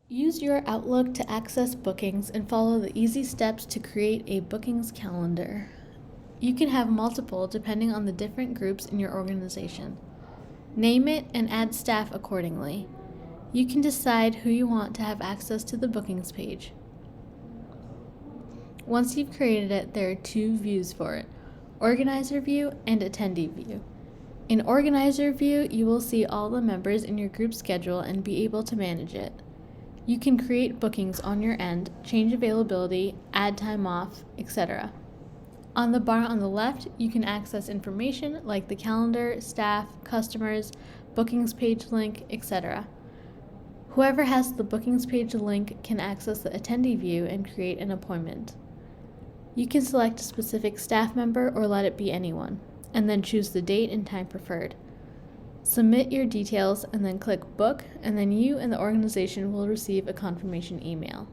Use your Outlook to access bookings and follow the easy steps to create a bookings calendar. You can have multiple depending on the different groups in your organization. Name it and add staff accordingly. You can decide who you want to have access to the bookings page. Once you've created it, there are two views for it: Organizer View and Attendee View. In Organizer View, you will see all the members in your group schedule and be able to manage it. You can create bookings on your end, change availability, add time off, etc. On the bar on the left, you can access information like the calendar, staff, customers, bookings page link, etc. Whoever has the bookings page link can access the attendee view and create an appointment. You can select a specific staff member or let it be anyone, and then choose the date and time preferred. Submit your details and then click Book, and then you and the organization will receive a confirmation email.